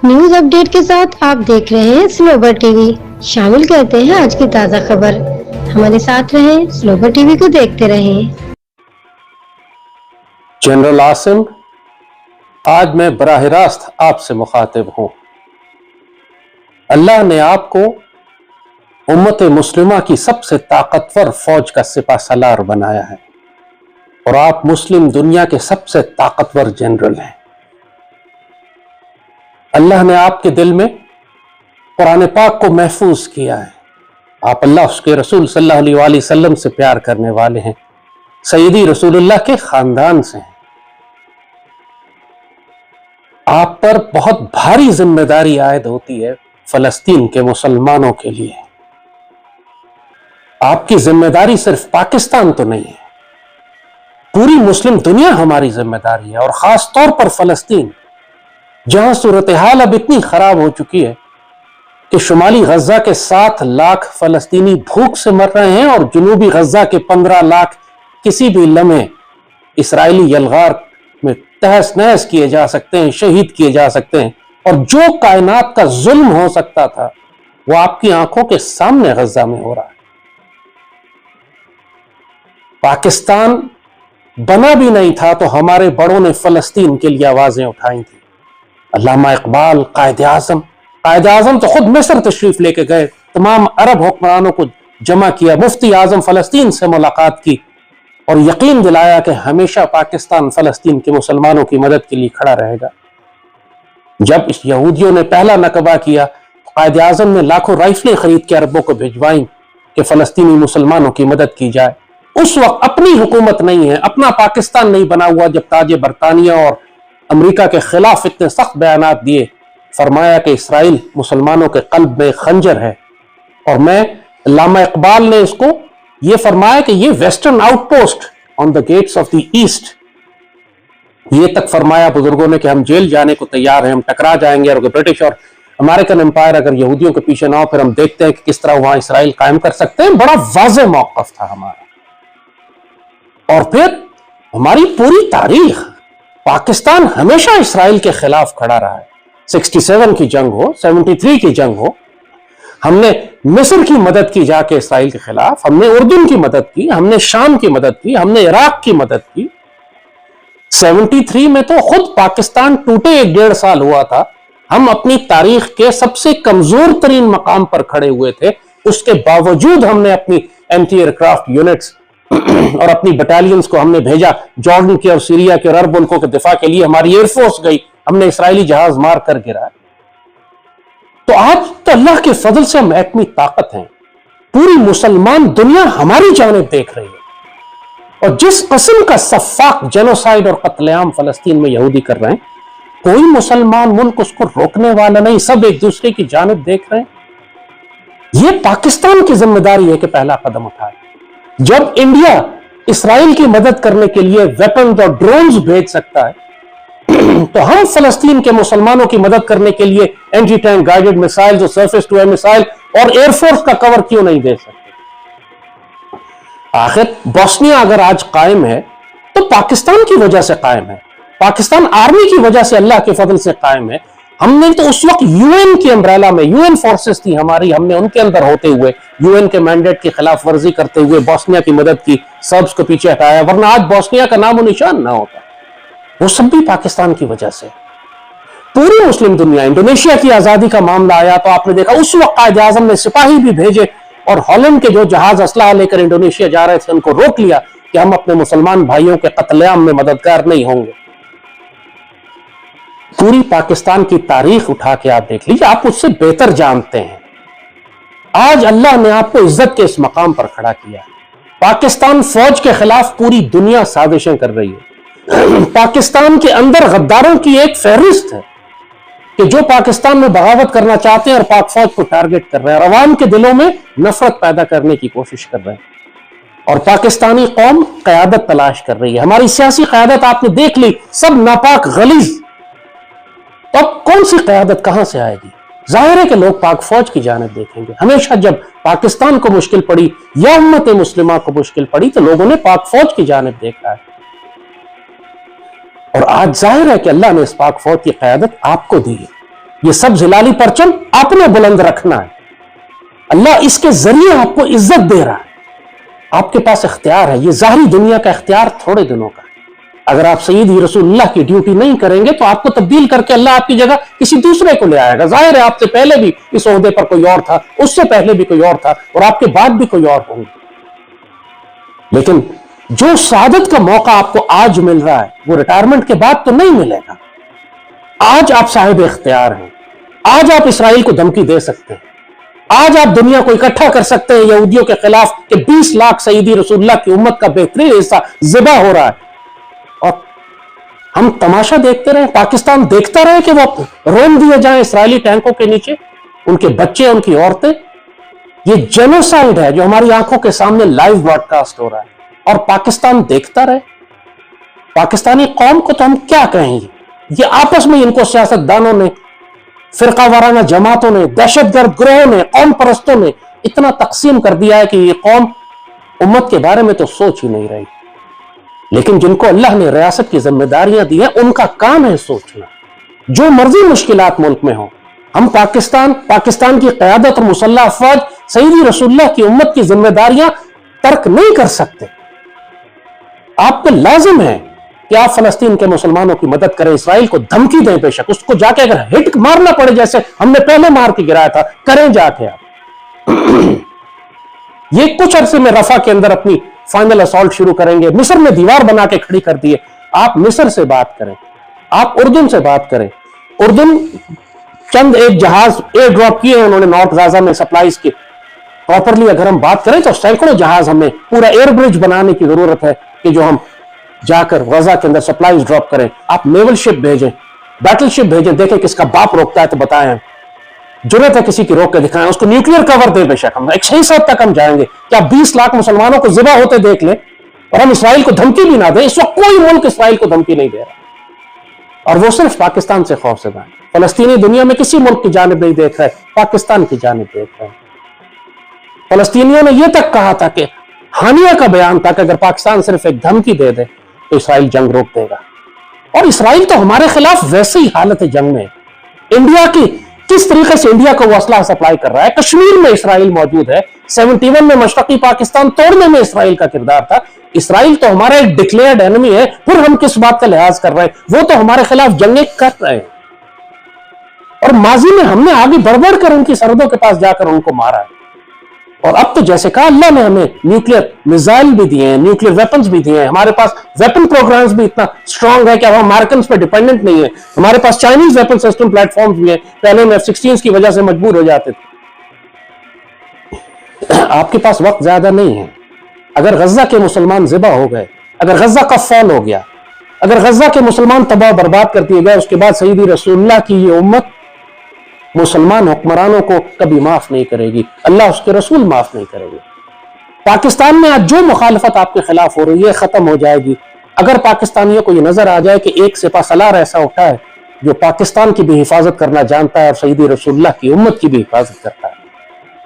News update کے ساتھ آپ دیکھ رہے ہیں سلوبر ٹی وی۔ شامل کرتے ہیں آج کی تازہ خبر۔ ہمارے ساتھ رہیں، سلوبر ٹی وی کو دیکھتے رہیں۔ جنرل عاصم، آج میں براہ راست آپ سے مخاطب ہوں۔ اللہ نے آپ کو امت مسلمہ کی سب سے طاقتور فوج کا سپہ سالار بنایا ہے اور آپ مسلم دنیا کے سب سے طاقتور جنرل ہیں۔ اللہ نے آپ کے دل میں قرآن پاک کو محفوظ کیا ہے۔ آپ اللہ اس کے رسول صلی اللہ علیہ وآلہ وسلم سے پیار کرنے والے ہیں، سیدی رسول اللہ کے خاندان سے ہیں۔ آپ پر بہت بھاری ذمہ داری عائد ہوتی ہے فلسطین کے مسلمانوں کے لیے۔ آپ کی ذمہ داری صرف پاکستان تو نہیں ہے، پوری مسلم دنیا ہماری ذمہ داری ہے، اور خاص طور پر فلسطین، جہاں صورتحال اب اتنی خراب ہو چکی ہے کہ شمالی غزہ کے 7 لاکھ فلسطینی بھوک سے مر رہے ہیں اور جنوبی غزہ کے 15 لاکھ کسی بھی لمحے اسرائیلی یلغار میں تہس نہس کیے جا سکتے ہیں، شہید کیے جا سکتے ہیں، اور جو کائنات کا ظلم ہو سکتا تھا وہ آپ کی آنکھوں کے سامنے غزہ میں ہو رہا ہے۔ پاکستان بنا بھی نہیں تھا تو ہمارے بڑوں نے فلسطین کے لیے آوازیں اٹھائی تھیں۔ علامہ اقبال، قائد اعظم تو خود مصر تشریف لے کے گئے، تمام عرب حکمرانوں کو جمع کیا، مفتی اعظم فلسطین سے ملاقات کی اور یقین دلایا کہ ہمیشہ پاکستان فلسطین کے مسلمانوں کی مدد کے لیے کھڑا رہے گا۔ جب اس یہودیوں نے پہلا نکبہ کیا، قائد اعظم نے لاکھوں رائفلیں خرید کے عربوں کو بھجوائیں کہ فلسطینی مسلمانوں کی مدد کی جائے۔ اس وقت اپنی حکومت نہیں ہے، اپنا پاکستان نہیں بنا ہوا، جب تاج برطانیہ اور امریکہ کے خلاف اتنے سخت بیانات دیے، فرمایا کہ اسرائیل مسلمانوں کے قلب میں خنجر ہے، اور میں علامہ اقبال نے اس کو یہ فرمایا کہ یہ western outpost on the gates of the east, یہ تک فرمایا بزرگوں نے کہ ہم جیل جانے کو تیار ہیں، ہم ٹکرا جائیں گے، اور برٹش اور امریکن امپائر اگر یہودیوں کے پیچھے نہ ہو پھر ہم دیکھتے ہیں کہ کس طرح وہاں اسرائیل قائم کر سکتے ہیں۔ بڑا واضح موقف تھا ہمارا۔ اور پھر ہماری پوری تاریخ، پاکستان ہمیشہ اسرائیل کے خلاف کھڑا رہا ہے۔ 67 کی جنگ ہو، 73 کی جنگ ہو، ہم نے مصر کی مدد کی جا کے اسرائیل کے خلاف، ہم نے اردن کی مدد کی، ہم نے شام کی مدد کی، ہم نے عراق کی مدد کی۔ 73 میں تو خود پاکستان ٹوٹے 1.5 سال ہوا تھا، ہم اپنی تاریخ کے سب سے کمزور ترین مقام پر کھڑے ہوئے تھے، اس کے باوجود ہم نے اپنی اینٹی ایئرکرافٹ یونٹس اور اپنی بٹالینز کو ہم نے بھیجا جارڈن کے اور سیریا کے اور عرب ملکوں کے دفاع کے لیے، ہماری ایئر فورس گئی، ہم نے اسرائیلی جہاز مار کر گرا۔ تو آج تو اللہ کے فضل سے ہم ایٹمی طاقت ہیں، پوری مسلمان دنیا ہماری جانب دیکھ رہی ہے، اور جس قسم کا سفاک جینوسائیڈ اور قتل عام فلسطین میں یہودی کر رہے ہیں، کوئی مسلمان ملک اس کو روکنے والا نہیں، سب ایک دوسرے کی جانب دیکھ رہے ہیں۔ یہ پاکستان کی ذمہ داری ہے کہ پہلا قدم اٹھائے۔ جب انڈیا اسرائیل کی مدد کرنے کے لیے ویپنز اور ڈرونز بھیج سکتا ہے، تو ہم فلسطین کے مسلمانوں کی مدد کرنے کے لیے اینٹی ٹینک گائیڈڈ میسائلز اور سرفیس ٹو ایئر میسائل اور ایئر فورس کا کور کیوں نہیں دے سکتے؟ آخر بوسنیا اگر آج قائم ہے تو پاکستان کی وجہ سے قائم ہے، پاکستان آرمی کی وجہ سے اللہ کے فضل سے قائم ہے۔ ہم نے تو اس وقت یو این کی امبریلا میں، یو این فورسز تھی ہماری، ہم نے ان کے اندر ہوتے ہوئے یو این کے مینڈیٹ کی خلاف ورزی کرتے ہوئے بوسنیا کی مدد کی، سربز کو پیچھے ہٹایا، ورنہ آج بوسنیا کا نام و نشان نہ ہوتا۔ وہ سب بھی پاکستان کی وجہ سے۔ پوری مسلم دنیا، انڈونیشیا کی آزادی کا معاملہ آیا تو آپ نے دیکھا اس وقت قائد اعظم نے سپاہی بھی بھیجے اور ہالینڈ کے جو جہاز اسلحہ لے کر انڈونیشیا جا رہے تھے ان کو روک لیا کہ ہم اپنے مسلمان بھائیوں کے قتل عام میں مددگار نہیں ہوں گے۔ پوری پاکستان کی تاریخ اٹھا کے آپ دیکھ لیجیے، آپ اس سے بہتر جانتے ہیں۔ آج اللہ نے آپ کو عزت کے اس مقام پر کھڑا کیا۔ پاکستان فوج کے خلاف پوری دنیا سازشیں کر رہی ہے۔ پاکستان کے اندر غداروں کی ایک فہرست ہے کہ جو پاکستان میں بغاوت کرنا چاہتے ہیں اور پاک فوج کو ٹارگٹ کر رہے ہیں اور عوام کے دلوں میں نفرت پیدا کرنے کی کوشش کر رہے ہیں، اور پاکستانی قوم قیادت تلاش کر رہی ہے۔ ہماری سیاسی قیادت آپ نے دیکھ لی، سب ناپاک غلیظ۔ تو اب کون سی قیادت کہاں سے آئے گی؟ ظاہر ہے کہ لوگ پاک فوج کی جانب دیکھیں گے۔ ہمیشہ جب پاکستان کو مشکل پڑی یا امت مسلمہ کو مشکل پڑی تو لوگوں نے پاک فوج کی جانب دیکھا ہے، اور آج ظاہر ہے کہ اللہ نے اس پاک فوج کی قیادت آپ کو دی ہے۔ یہ سب ہلالی پرچم آپ نے بلند رکھنا ہے. اللہ اس کے ذریعے آپ کو عزت دے رہا ہے. آپ کے پاس اختیار ہے. یہ ظاہری دنیا کا اختیار تھوڑے دنوں کا ہے. اگر آپ سیدی رسول اللہ کی ڈیوٹی نہیں کریں گے تو آپ کو تبدیل کر کے اللہ آپ کی جگہ کسی دوسرے کو لے آئے گا. ظاہر ہے آپ سے پہلے بھی اس عہدے پر کوئی اور تھا, اس سے پہلے بھی کوئی اور تھا, اور آپ کے بعد بھی کوئی اور ہوں گے. لیکن جو سعادت کا موقع آپ کو آج مل رہا ہے وہ ریٹائرمنٹ کے بعد تو نہیں ملے گا. آج آپ صاحب اختیار ہیں. آج آپ اسرائیل کو دھمکی دے سکتے ہیں. آج آپ دنیا کو اکٹھا کر سکتے ہیں یہودیوں کے خلاف کہ 20 لاکھ سیدی رسول اللہ کی امت کا بہترین حصہ ذبح ہو رہا ہے, اور ہم تماشا دیکھتے رہے. پاکستان دیکھتا رہے کہ وہ رون دیے جائیں اسرائیلی ٹینکوں کے نیچے, ان کے بچے, ان کی عورتیں. یہ جینوسائیڈ ہے جو ہماری آنکھوں کے سامنے لائیو براڈ کاسٹ ہو رہا ہے, اور پاکستان دیکھتا رہے. پاکستانی قوم کو تو ہم کیا کہیں گے. یہ آپس میں ان کو سیاست دانوں نے, فرقہ وارانہ جماعتوں نے, دہشت گرد گروہوں نے, قوم پرستوں نے اتنا تقسیم کر دیا ہے کہ یہ قوم امت کے بارے میں تو سوچ ہی نہیں رہی. لیکن جن کو اللہ نے ریاست کی ذمہ داریاں دی ہیں ان کا کام ہے سوچنا. جو مرضی مشکلات ملک میں ہوں, ہم پاکستان کی قیادت اور مسلح افواج سیدی رسول اللہ کی امت کی ذمہ داریاں ترک نہیں کر سکتے. آپ کو لازم ہے کہ آپ فلسطین کے مسلمانوں کی مدد کریں, اسرائیل کو دھمکی دیں, بے شک اس کو جا کے اگر ہٹ مارنا پڑے جیسے ہم نے پہلے مار کے گرایا تھا, کریں جا کے آپ. یہ کچھ عرصے میں رفح کے اندر اپنی فائنل اسالٹ شروع کریں گے. مصر نے دیوار بنا کے کھڑی کر دی ہے. آپ مصر سے بات کریں, آپ اردن سے بات کریں. اردن چند ایک جہاز ایئر ڈراپ کیے ہیں انہوں نے نارتھ غزہ میں سپلائز کی. پراپرلی اگر ہم بات کریں تو سینکڑوں جہاز, ہمیں پورا ایئر برج بنانے کی ضرورت ہے کہ جو ہم جا کر غزہ کے اندر سپلائز ڈراپ کریں. آپ نیول شپ بھیجیں, بیٹل شپ بھیجیں, دیکھیں کس کا باپ روکتا ہے تو بتائیں. جرت ہے کسی کی روک کے دکھائیں, اس کو نیوکلیئر کور دیں. بے شک ہم ایک صحیح حد تک ہم جائیں گے. کیا 20 لاکھ مسلمانوں کو ذبح ہوتے دیکھ لیں اور ہم اسرائیل کو دھمکی بھی نہ دیں؟ اس وقت کوئی ملک اسرائیل کو دھمکی نہیں دے رہا, اور وہ صرف پاکستان سے خوف زدہ ہے. فلسطینی دنیا میں کسی ملک کی جانب نہیں دیکھ رہے, پاکستان کی جانب دیکھ رہے ہیں. فلسطینیوں نے یہ تک کہا تھا کہ ہانیہ کا بیان تھا کہ اگر پاکستان صرف ایک دھمکی دے دے تو اسرائیل جنگ روک دے گا. اور اسرائیل تو ہمارے خلاف ویسے ہی حالت جنگ میں. انڈیا کی کس طریقے سے انڈیا کو وہ اسلحہ سپلائی کر رہا ہے. کشمیر میں اسرائیل موجود ہے. 71 میں مشرقی پاکستان توڑنے میں اسرائیل کا کردار تھا. اسرائیل تو ہمارا ایک ڈکلیئرڈ اینمی ہے, پھر ہم کس بات کا لحاظ کر رہے ہیں؟ وہ تو ہمارے خلاف جنگیں کر رہے ہیں, اور ماضی میں ہم نے آگے بڑھ بڑھ کر ان کی سرحدوں کے پاس جا کر ان کو مارا ہے. اور اب تو جیسے کہا اللہ نے ہمیں نیوکلیئر میزائل بھی دیے ہیں, نیوکلیئر ویپنز بھی دیے ہیں. ہمارے پاس ویپن پروگرامز بھی اتنا سٹرونگ ہے کہ ہم امریکنز پہ ڈیپینڈنٹ نہیں ہیں. ہمارے پاس Chinese weapon system platforms بھی ہیں. پہلے میں F-16 کی وجہ سے مجبور ہو جاتے تھے. آپ کے پاس وقت زیادہ نہیں ہے. اگر غزہ کے مسلمان ذبح ہو گئے, اگر غزہ کا فال ہو گیا, اگر غزہ کے مسلمان تباہ برباد کر دیے گئے, اس کے بعد سیدی رسول اللہ کی یہ امت مسلمان حکمرانوں کو کبھی معاف نہیں کرے گی. اللہ اس کے رسول معاف نہیں کرے گی. پاکستان میں آج جو مخالفت آپ کے خلاف ہو رہی ہے ختم ہو جائے گی اگر پاکستانیوں کو یہ نظر آ جائے کہ ایک سپہ سالار ایسا اٹھا ہے جو پاکستان کی بھی حفاظت کرنا جانتا ہے اور سیدی رسول اللہ کی امت کی بھی حفاظت کرتا ہے.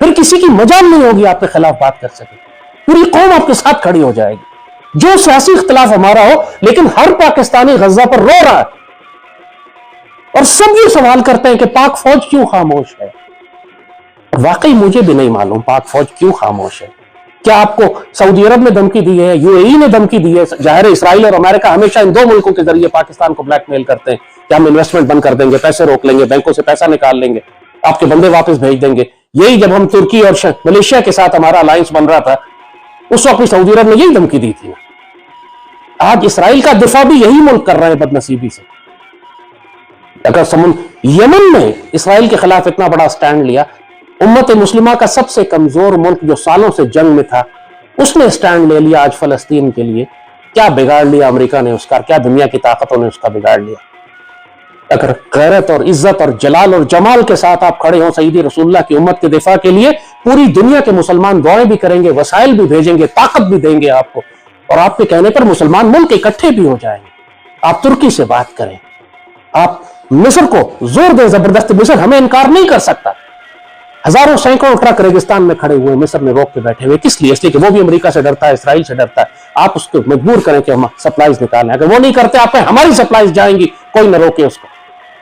پھر کسی کی مجال نہیں ہوگی آپ کے خلاف بات کر سکے. پوری قوم آپ کے ساتھ کھڑی ہو جائے گی. جو سیاسی اختلاف ہمارا ہو, لیکن ہر پاکستانی غزہ پر رو رہا ہے, اور سب یہ سوال کرتے ہیں کہ پاک فوج کیوں خاموش ہے. واقعی مجھے بھی نہیں معلوم پاک فوج کیوں خاموش ہے. کیا آپ کو سعودی عرب نے دھمکی دی ہے, UAE نے دھمکی دی ہے؟ ظاہر اسرائیل اور امریکہ ہمیشہ ان دو ملکوں کے ذریعے پاکستان کو بلیک میل کرتے ہیں کہ ہم انویسٹمنٹ بند کر دیں گے, پیسے روک لیں گے, بینکوں سے پیسہ نکال لیں گے, آپ کے بندے واپس بھیج دیں گے. یہی جب ہم ترکی اور ملیشیا کے ساتھ ہمارا الائنس بن رہا تھا, اس وقت بھی سعودی عرب نے یہی دھمکی دی تھی. آج اسرائیل کا دفاع بھی یہی ملک کر رہے ہیں بدنصیبی سے. اگر یمن میں اسرائیل کے خلاف اتنا بڑا سٹینڈ لیا, امت مسلمہ کا سب سے کمزور ملک جو سالوں سے جنگ میں تھا اس نے سٹینڈ لے لیا آج فلسطین کے لیے. کیا بگاڑ لیا امریکہ نے اس کا, کیا دنیا کی طاقتوں نے اس کا بگاڑ لیا. اگر غیرت اور عزت اور جلال اور جمال کے ساتھ آپ کھڑے ہوں سیدی رسول اللہ کی امت کے دفاع کے لیے, پوری دنیا کے مسلمان دعائیں بھی کریں گے, وسائل بھی بھیجیں گے, طاقت بھی دیں گے آپ کو, اور آپ کے کہنے پر مسلمان ملک اکٹھے بھی ہو جائیں گے. آپ ترکی سے بات کریں, آپ مصر کو زور دیں زبردستی. مصر ہمیں انکار نہیں کر سکتا. ہزاروں سینکڑوں ٹرک ریگستان میں کھڑے ہوئے مصر میں روک کے بیٹھے ہوئے. کس لیے؟ اس لیے کہ وہ بھی امریکہ سے ڈرتا ہے, اسرائیل سے ڈرتا ہے. آپ اس کو مجبور کریں کہ ہم سپلائز نکالیں. اگر وہ نہیں کرتے آپ کہیں ہماری سپلائز جائیں گی, کوئی نہ روکے اس کو.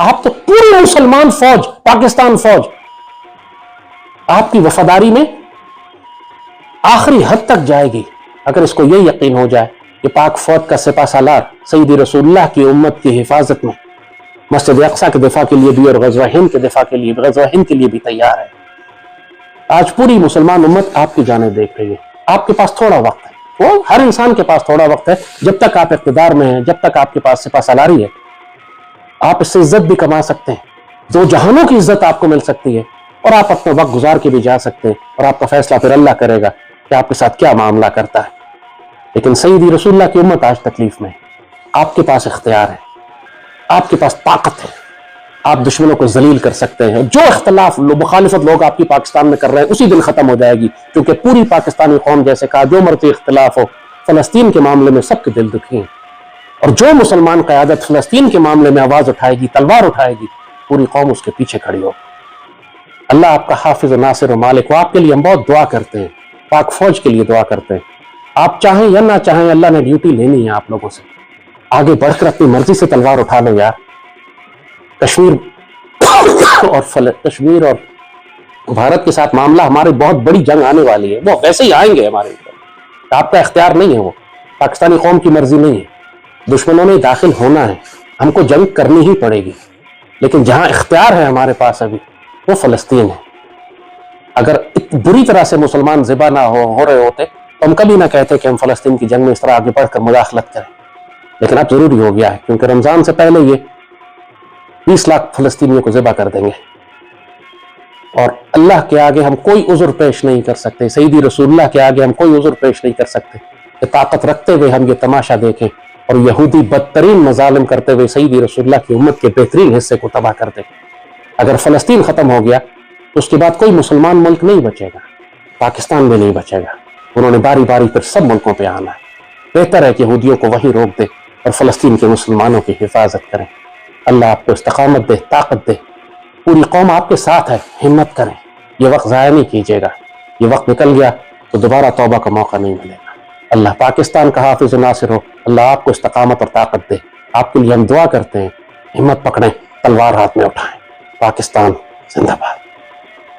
آپ تو پوری مسلمان فوج، پاکستان فوج آپ کی وفاداری میں آخری حد تک جائے گی اگر اس کو یہ یقین ہو جائے کہ پاک فوج کا سپہ سالار سیدی رسول اللہ کی امت کی حفاظت میں مسجد اقصیٰ کے دفاع کے لیے بھی اور غزوہ ہند کے دفاع کے لیے، غزوہ ہند کے لیے بھی تیار ہے۔ آج پوری مسلمان امت آپ کی جانب دیکھ رہی ہے۔ آپ کے پاس تھوڑا وقت ہے، وہ ہر انسان کے پاس تھوڑا وقت ہے، جب تک آپ اقتدار میں ہیں، جب تک آپ کے پاس سپہ سالاری ہے، آپ اس سے عزت بھی کما سکتے ہیں، دو جہانوں کی عزت آپ کو مل سکتی ہے، اور آپ اپنا وقت گزار کے بھی جا سکتے ہیں، اور آپ کا فیصلہ پھر اللہ کرے گا کہ آپ کے ساتھ کیا معاملہ کرتا ہے۔ لیکن سیدی رسول اللہ کی امت آج تکلیف میں ہے۔ آپ کے پاس اختیار ہے، آپ کے پاس طاقت ہے، آپ دشمنوں کو ذلیل کر سکتے ہیں۔ جو اختلاف مخالفت لوگ آپ کی پاکستان میں کر رہے ہیں اسی دن ختم ہو جائے گی، کیونکہ پوری پاکستانی قوم جیسے کہا جو مرضی اختلاف ہو، فلسطین کے معاملے میں سب کے دل دکھی ہیں، اور جو مسلمان قیادت فلسطین کے معاملے میں آواز اٹھائے گی، تلوار اٹھائے گی، پوری قوم اس کے پیچھے کھڑی ہو۔ اللہ آپ کا حافظ و ناصر و مالک ہو۔ آپ کے لیے ہم بہت دعا کرتے ہیں، پاک فوج کے لیے دعا کرتے ہیں۔ آپ چاہیں یا نہ چاہیں اللہ نے ڈیوٹی لینی ہے آپ لوگوں سے، آگے بڑھ کر اپنی مرضی سے تلوار اٹھا لو یار۔ کشمیر اور بھارت کے ساتھ معاملہ، ہماری بہت بڑی جنگ آنے والی ہے، وہ ویسے ہی آئیں گے ہمارے اوپر، آپ کا اختیار نہیں ہے، وہ پاکستانی قوم کی مرضی نہیں ہے، دشمنوں نے داخل ہونا ہے، ہم کو جنگ کرنی ہی پڑے گی، لیکن جہاں اختیار ہے ہمارے پاس ابھی وہ فلسطین ہے۔ اگر بری طرح سے مسلمان ذبح نہ ہو رہے ہوتے تو ہم کبھی نہ کہتے کہ ہم فلسطین کی جنگ میں اس طرح آگے بڑھ کر مداخلت کریں، لیکن اب ضروری ہو گیا ہے، کیونکہ رمضان سے پہلے یہ 20 لاکھ فلسطینیوں کو ذبح کر دیں گے، اور اللہ کے آگے ہم کوئی عذر پیش نہیں کر سکتے، سیدی رسول اللہ کے آگے ہم کوئی عذر پیش نہیں کر سکتے کہ طاقت رکھتے ہوئے ہم یہ تماشا دیکھیں اور یہودی بدترین مظالم کرتے ہوئے سیدی رسول اللہ کی امت کے بہترین حصے کو تباہ کر دیں۔ اگر فلسطین ختم ہو گیا تو اس کے بعد کوئی مسلمان ملک نہیں بچے گا، پاکستان بھی نہیں بچے گا، انہوں نے باری باری پر سب ملکوں پہ آنا ہے۔ بہتر ہے کہ یہودیوں کو وہی روک دے اور فلسطین کے مسلمانوں کی حفاظت کریں۔ اللہ آپ کو استقامت دے، طاقت دے، پوری قوم آپ کے ساتھ ہے، ہمت کریں، یہ وقت ضائع نہیں کیجیے گا، یہ وقت نکل گیا تو دوبارہ توبہ کا موقع نہیں ملے گا۔ اللہ پاکستان کا حافظ و ناصر ہو، اللہ آپ کو استقامت اور طاقت دے۔ آپ کے لیے ہم دعا کرتے ہیں، ہمت پکڑیں، تلوار ہاتھ میں اٹھائیں۔ پاکستان زندہ باد۔